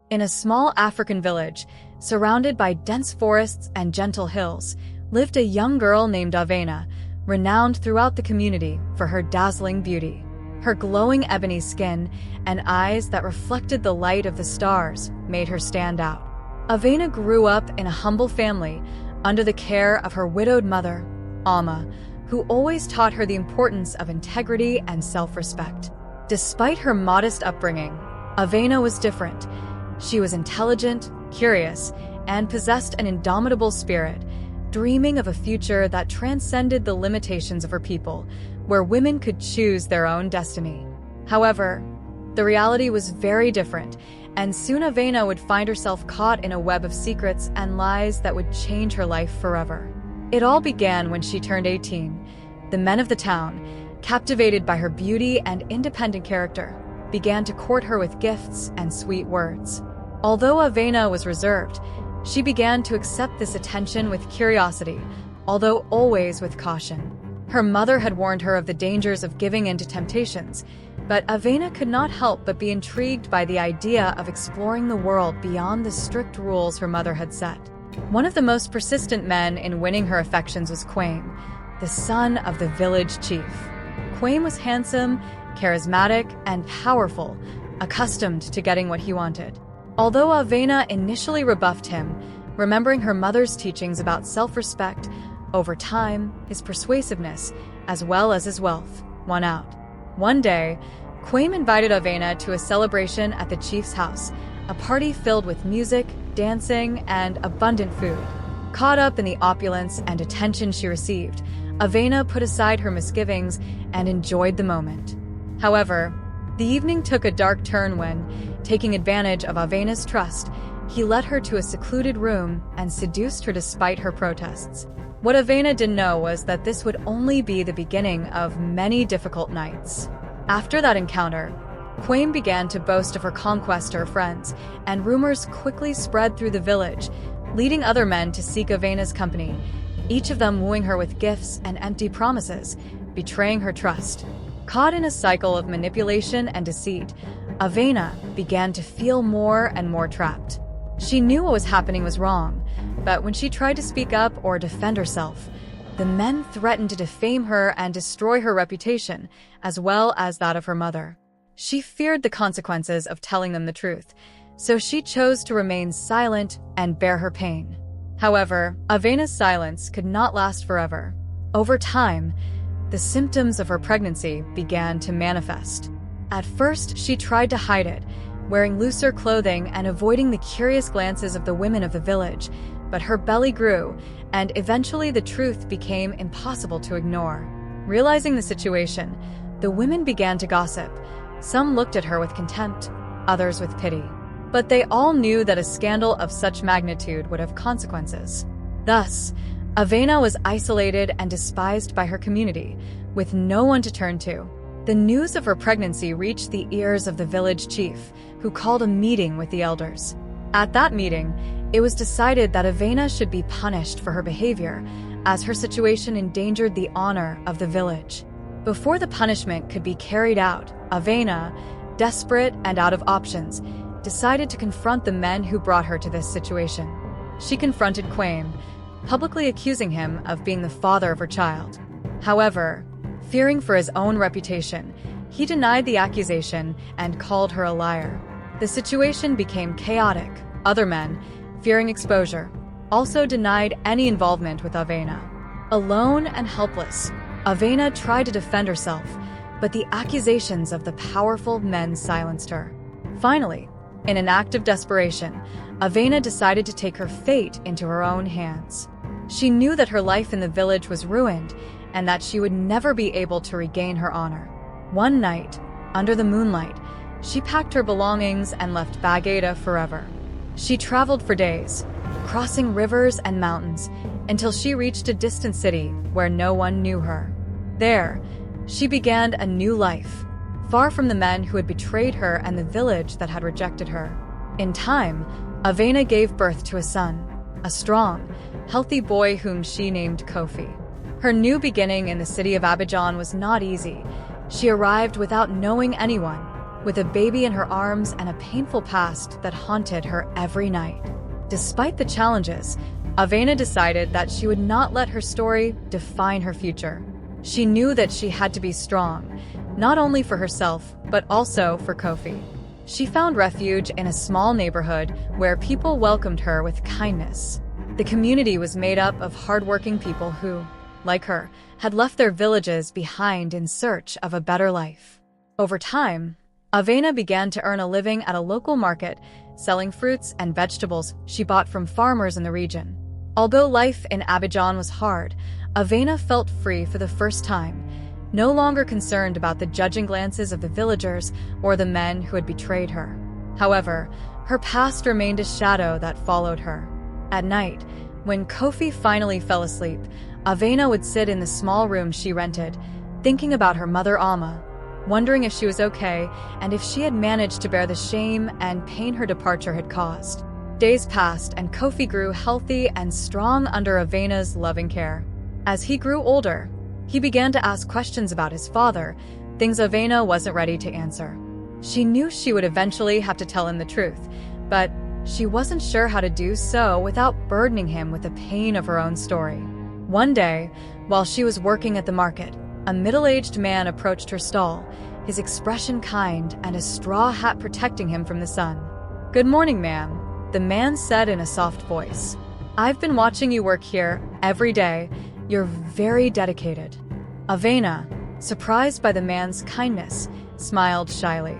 In a small African village, surrounded by dense forests and gentle hills, lived a young girl named Aena, renowned throughout the community for her dazzling beauty. Her glowing ebony skin and eyes that reflected the light of the stars made her stand out. Aena grew up in a humble family under the care of her widowed mother, Alma, who always taught her the importance of integrity and self-respect. Despite her modest upbringing, Aena was different. She was intelligent, curious, and possessed an indomitable spirit, dreaming of a future that transcended the limitations of her people, where women could choose their own destiny. However, the reality was very different, and soon Aena would find herself caught in a web of secrets and lies that would change her life forever. It all began when she turned 18. The men of the town, captivated by her beauty and independent character, began to court her with gifts and sweet words. Although Aena was reserved, she began to accept this attention with curiosity, although always with caution. Her mother had warned her of the dangers of giving in to temptations, but Aena could not help but be intrigued by the idea of exploring the world beyond the strict rules her mother had set. One of the most persistent men in winning her affections was Quaim, the son of the village chief. Quaim was handsome, charismatic, and powerful, accustomed to getting what he wanted. Although Aena initially rebuffed him, remembering her mother's teachings about self-respect, over time, his persuasiveness, as well as his wealth, won out. One day, Quaim invited Aena to a celebration at the chief's house, a party filled with music, dancing, and abundant food. Caught up in the opulence and attention she received, Aena put aside her misgivings and enjoyed the moment. However, the evening took a dark turn when, taking advantage of Avena's trust, he led her to a secluded room and seduced her despite her protests. What Aena didn't know was that this would only be the beginning of many difficult nights. After that encounter, Quaim began to boast of her conquest to her friends, and rumors quickly spread through the village, leading other men to seek Avena's company, each of them wooing her with gifts and empty promises, betraying her trust. Caught in a cycle of manipulation and deceit, Aena began to feel more and more trapped. She knew what was happening was wrong, but when she tried to speak up or defend herself, the men threatened to defame her and destroy her reputation, as well as that of her mother. She feared the consequences of telling them the truth, so she chose to remain silent and bear her pain. However, Avena's silence could not last forever. Over time, the symptoms of her pregnancy began to manifest. At first, she tried to hide it, wearing looser clothing and avoiding the curious glances of the women of the village, but her belly grew, and eventually the truth became impossible to ignore. Realizing the situation, the women began to gossip. Some looked at her with contempt, others with pity. But they all knew that a scandal of such magnitude would have consequences. Thus, Aena was isolated and despised by her community, with no one to turn to. The news of her pregnancy reached the ears of the village chief, who called a meeting with the elders. At that meeting, it was decided that Aena should be punished for her behavior, as her situation endangered the honor of the village. Before the punishment could be carried out, Aena, desperate and out of options, decided to confront the men who brought her to this situation. She confronted Quaim, publicly accusing him of being the father of her child. However, fearing for his own reputation, he denied the accusation and called her a liar. The situation became chaotic. Other men, fearing exposure, also denied any involvement with Aena. Alone and helpless, Aena tried to defend herself, but the accusations of the powerful men silenced her. Finally, in an act of desperation, Aena decided to take her fate into her own hands. She knew that her life in the village was ruined and that she would never be able to regain her honor. One night, under the moonlight, she packed her belongings and left Bagada forever. She traveled for days, crossing rivers and mountains, until she reached a distant city where no one knew her. There, she began a new life, far from the men who had betrayed her and the village that had rejected her. In time, Aena gave birth to a son, a strong, healthy boy whom she named Kofi. Her new beginning in the city of Abidjan was not easy. She arrived without knowing anyone, with a baby in her arms and a painful past that haunted her every night. Despite the challenges, Aena decided that she would not let her story define her future. She knew that she had to be strong, not only for herself, but also for Kofi. She found refuge in a small neighborhood where people welcomed her with kindness. The community was made up of hardworking people who, like her, had left their villages behind in search of a better life. Over time, Aena began to earn a living at a local market, selling fruits and vegetables she bought from farmers in the region. Although life in Abidjan was hard, Aena felt free for the first time, no longer concerned about the judging glances of the villagers or the men who had betrayed her. However, her past remained a shadow that followed her. At night, when Kofi finally fell asleep, Aena would sit in the small room she rented, thinking about her mother Alma, wondering if she was okay and if she had managed to bear the shame and pain her departure had caused. Days passed and Kofi grew healthy and strong under Avena's loving care. As he grew older, he began to ask questions about his father, things Aena wasn't ready to answer. She knew she would eventually have to tell him the truth, but she wasn't sure how to do so without burdening him with the pain of her own story. One day, while she was working at the market, a middle-aged man approached her stall, his expression kind and a straw hat protecting him from the sun. "Good morning, ma'am," the man said in a soft voice. "I've been watching you work here every day. You're very dedicated." Aena, surprised by the man's kindness, smiled shyly.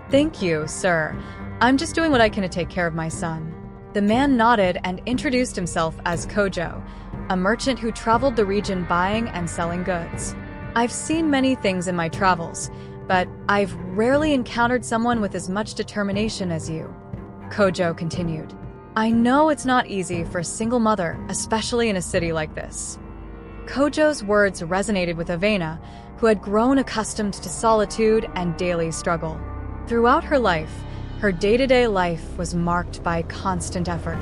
"Thank you, sir. I'm just doing what I can to take care of my son." The man nodded and introduced himself as Kojo, a merchant who traveled the region buying and selling goods. "I've seen many things in my travels, but I've rarely encountered someone with as much determination as you," Kojo continued. "I know it's not easy for a single mother, especially in a city like this." Kojo's words resonated with Aena, who had grown accustomed to solitude and daily struggle. Throughout her life, her day-to-day life was marked by constant effort.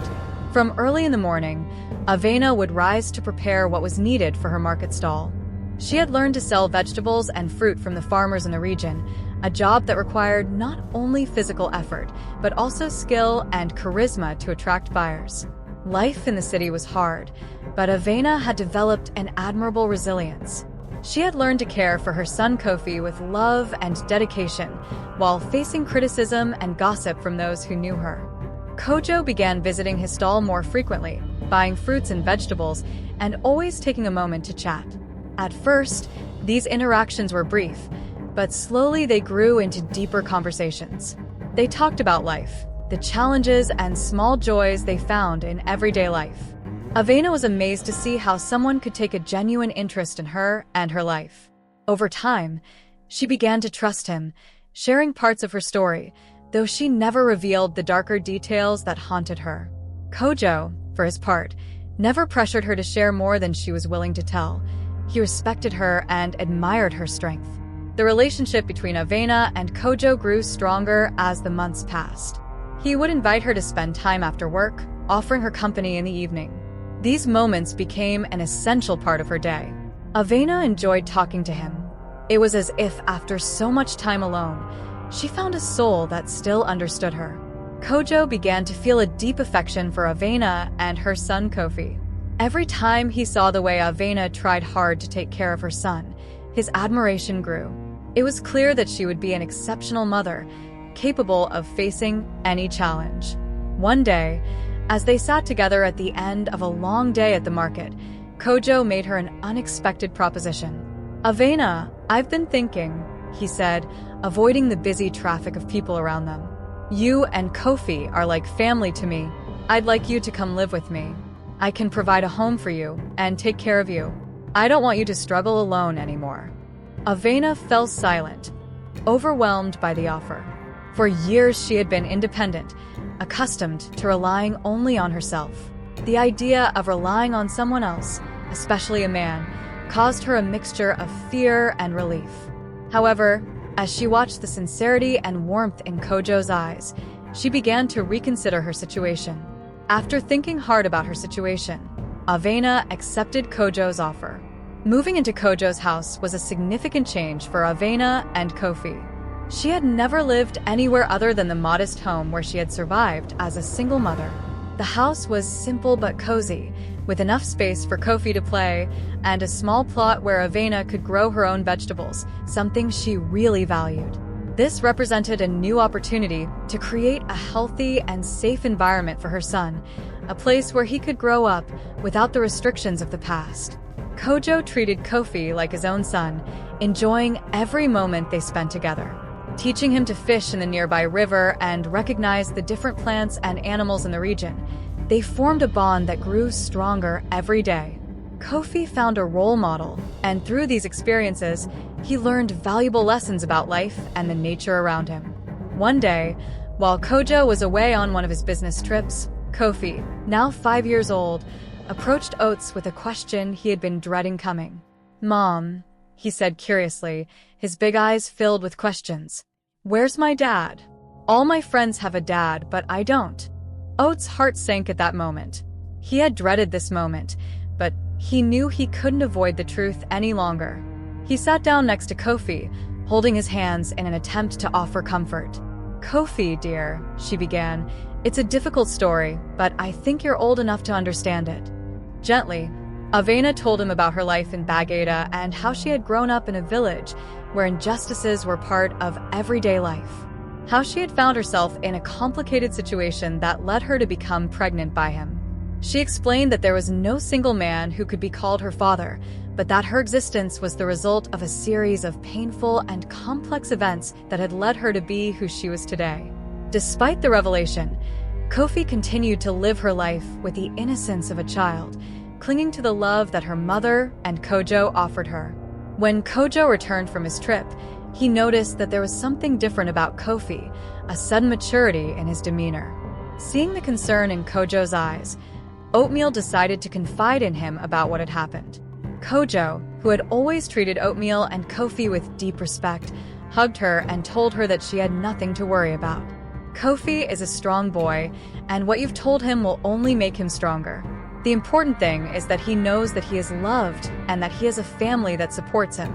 From early in the morning, Aena would rise to prepare what was needed for her market stall. She had learned to sell vegetables and fruit from the farmers in the region, a job that required not only physical effort, but also skill and charisma to attract buyers. Life in the city was hard, but Aena had developed an admirable resilience. She had learned to care for her son Kofi with love and dedication, while facing criticism and gossip from those who knew her. Kojo began visiting his stall more frequently, buying fruits and vegetables, and always taking a moment to chat. At first, these interactions were brief, but slowly they grew into deeper conversations. They talked about life, the challenges and small joys they found in everyday life. Aena was amazed to see how someone could take a genuine interest in her and her life. Over time, she began to trust him, sharing parts of her story, though she never revealed the darker details that haunted her. Kojo, for his part, never pressured her to share more than she was willing to tell. He respected her and admired her strength. The relationship between Aena and Kojo grew stronger as the months passed. He would invite her to spend time after work, offering her company in the evening. These moments became an essential part of her day. Aena enjoyed talking to him. It was as if, after so much time alone, she found a soul that still understood her. Kojo began to feel a deep affection for Aena and her son Kofi. Every time he saw the way Aena tried hard to take care of her son, his admiration grew. It was clear that she would be an exceptional mother, capable of facing any challenge. One day, as they sat together at the end of a long day at the market, Kojo made her an unexpected proposition. "Aena, I've been thinking," he said, avoiding the busy traffic of people around them. "You and Kofi are like family to me. I'd like you to come live with me. I can provide a home for you and take care of you. I don't want you to struggle alone anymore." Aena fell silent, overwhelmed by the offer. For years she had been independent, accustomed to relying only on herself. The idea of relying on someone else, especially a man, caused her a mixture of fear and relief. However, as she watched the sincerity and warmth in Kojo's eyes, she began to reconsider her situation. After thinking hard about her situation, Aena accepted Kojo's offer. Moving into Kojo's house was a significant change for Aena and Kofi. She had never lived anywhere other than the modest home where she had survived as a single mother. The house was simple but cozy, with enough space for Kofi to play and a small plot where Aena could grow her own vegetables, something she really valued. This represented a new opportunity to create a healthy and safe environment for her son, a place where he could grow up without the restrictions of the past. Kojo treated Kofi like his own son, enjoying every moment they spent together. Teaching him to fish in the nearby river and recognize the different plants and animals in the region, they formed a bond that grew stronger every day. Kofi found a role model, and through these experiences, he learned valuable lessons about life and the nature around him. One day, while Kojo was away on one of his business trips, Kofi, now 5 years old, approached Oats with a question he had been dreading coming. "Mom," he said curiously, his big eyes filled with questions. "Where's my dad? All my friends have a dad, but I don't." Oat's heart sank at that moment. He had dreaded this moment, but he knew he couldn't avoid the truth any longer. He sat down next to Kofi, holding his hands in an attempt to offer comfort. "Kofi, dear," she began, "it's a difficult story, but I think you're old enough to understand it." Gently, Aena told him about her life in Aena and how she had grown up in a village where injustices were part of everyday life. How she had found herself in a complicated situation that led her to become pregnant by him. She explained that there was no single man who could be called her father, but that her existence was the result of a series of painful and complex events that had led her to be who she was today. Despite the revelation, Kofi continued to live her life with the innocence of a child, clinging to the love that her mother and Kojo offered her. When Kojo returned from his trip, he noticed that there was something different about Kofi, a sudden maturity in his demeanor. Seeing the concern in Kojo's eyes, Oatmeal decided to confide in him about what had happened. Kojo, who had always treated Oatmeal and Kofi with deep respect, hugged her and told her that she had nothing to worry about. "Kofi is a strong boy, and what you've told him will only make him stronger. The important thing is that he knows that he is loved and that he has a family that supports him,"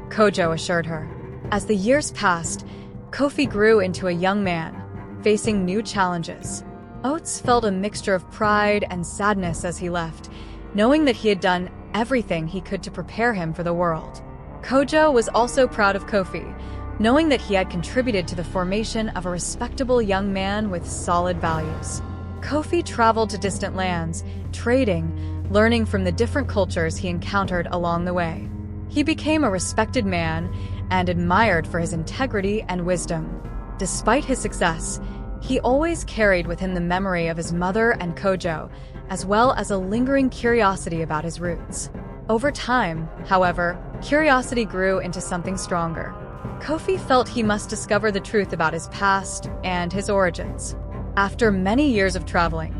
Kojo assured her. As the years passed, Kofi grew into a young man, facing new challenges. Oats felt a mixture of pride and sadness as he left, knowing that he had done everything he could to prepare him for the world. Kojo was also proud of Kofi, knowing that he had contributed to the formation of a respectable young man with solid values. Kofi traveled to distant lands, trading, learning from the different cultures he encountered along the way. He became a respected man and admired for his integrity and wisdom. Despite his success, he always carried with him the memory of his mother and Kojo, as well as a lingering curiosity about his roots. Over time, however, curiosity grew into something stronger. Kofi felt he must discover the truth about his past and his origins. After many years of traveling,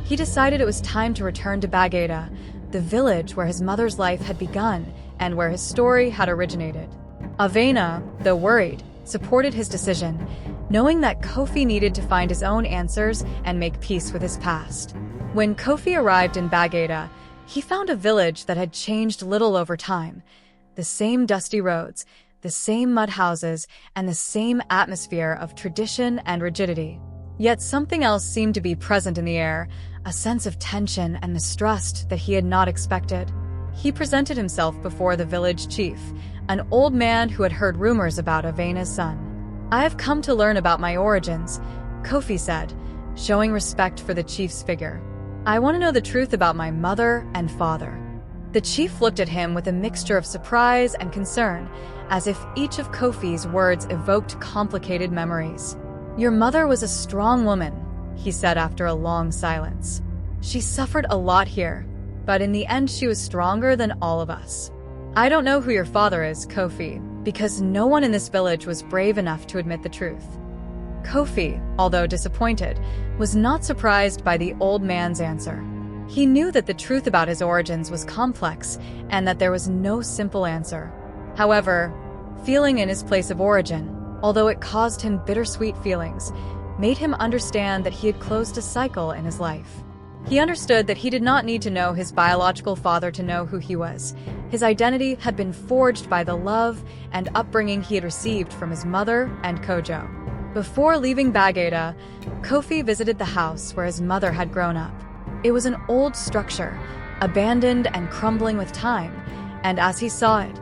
he decided it was time to return to Aena, the village where his mother's life had begun and where his story had originated. Aena, though worried, supported his decision, knowing that Kofi needed to find his own answers and make peace with his past. When Kofi arrived in Aena, he found a village that had changed little over time. The same dusty roads, the same mud houses, and the same atmosphere of tradition and rigidity. Yet something else seemed to be present in the air, a sense of tension and mistrust that he had not expected. He presented himself before the village chief, an old man who had heard rumors about Avena's son. "I have come to learn about my origins," Kofi said, showing respect for the chief's figure. "I want to know the truth about my mother and father." The chief looked at him with a mixture of surprise and concern, as if each of Kofi's words evoked complicated memories. "Your mother was a strong woman," he said after a long silence. "She suffered a lot here, but in the end she was stronger than all of us." "I don't know who your father is, Kofi, because no one in this village was brave enough to admit the truth." Kofi, although disappointed, was not surprised by the old man's answer. He knew that the truth about his origins was complex and that there was no simple answer. However, feeling in his place of origin, although it caused him bittersweet feelings, made him understand that he had closed a cycle in his life. He understood that he did not need to know his biological father to know who he was. His identity had been forged by the love and upbringing he had received from his mother and Kojo. Before leaving Bagada, Kofi visited the house where his mother had grown up. It was an old structure, abandoned and crumbling with time, and as he saw it,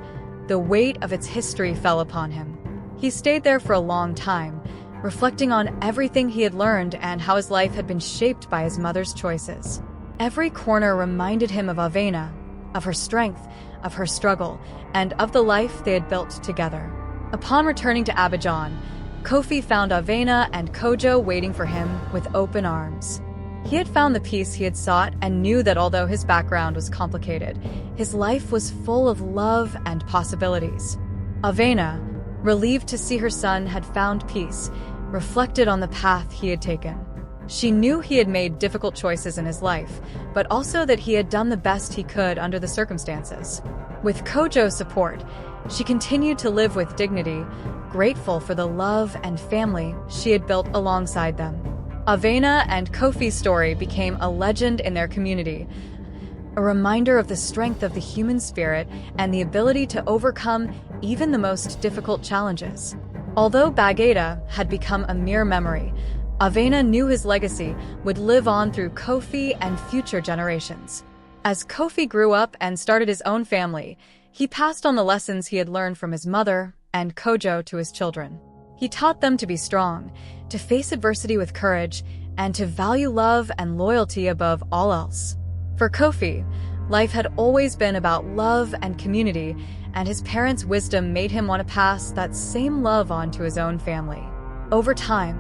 the weight of its history fell upon him. He stayed there for a long time, reflecting on everything he had learned and how his life had been shaped by his mother's choices. Every corner reminded him of Aena, of her strength, of her struggle, and of the life they had built together. Upon returning to Abidjan, Kofi found Aena and Kojo waiting for him with open arms. He had found the peace he had sought and knew that although his background was complicated, his life was full of love and possibilities. Aena, relieved to see her son had found peace, reflected on the path he had taken. She knew he had made difficult choices in his life, but also that he had done the best he could under the circumstances. With Kojo's support, she continued to live with dignity, grateful for the love and family she had built alongside them. Aena and Kofi's story became a legend in their community, a reminder of the strength of the human spirit and the ability to overcome even the most difficult challenges. Although Bagada had become a mere memory, Aena knew his legacy would live on through Kofi and future generations. As Kofi grew up and started his own family, he passed on the lessons he had learned from his mother and Kojo to his children. He taught them to be strong, to face adversity with courage, and to value love and loyalty above all else. For Kofi, life had always been about love and community, and his parents' wisdom made him want to pass that same love on to his own family. Over time,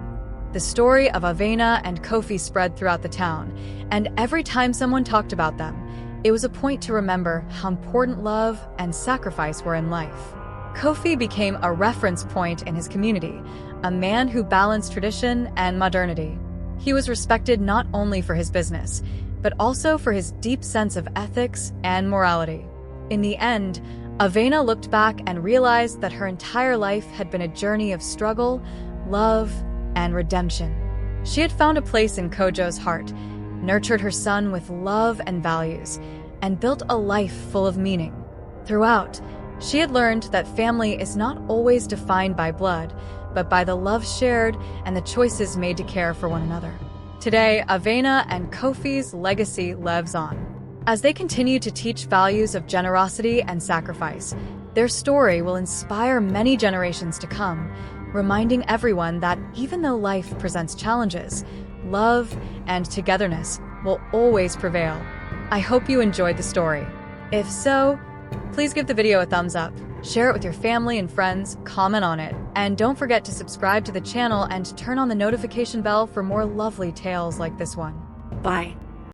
the story of Aena and Kofi spread throughout the town, and every time someone talked about them, it was a point to remember how important love and sacrifice were in life. Kofi became a reference point in his community, a man who balanced tradition and modernity. He was respected not only for his business, but also for his deep sense of ethics and morality. In the end, Aena looked back and realized that her entire life had been a journey of struggle, love, and redemption. She had found a place in Kojo's heart, nurtured her son with love and values, and built a life full of meaning. Throughout, she had learned that family is not always defined by blood, but by the love shared and the choices made to care for one another. Today, Aena and Kofi's legacy lives on. As they continue to teach values of generosity and sacrifice, their story will inspire many generations to come, reminding everyone that even though life presents challenges, love and togetherness will always prevail. I hope you enjoyed the story. If so, please give the video a thumbs up, share it with your family and friends, comment on it, and don't forget to subscribe to the channel and turn on the notification bell for more lovely tales like this one. Bye.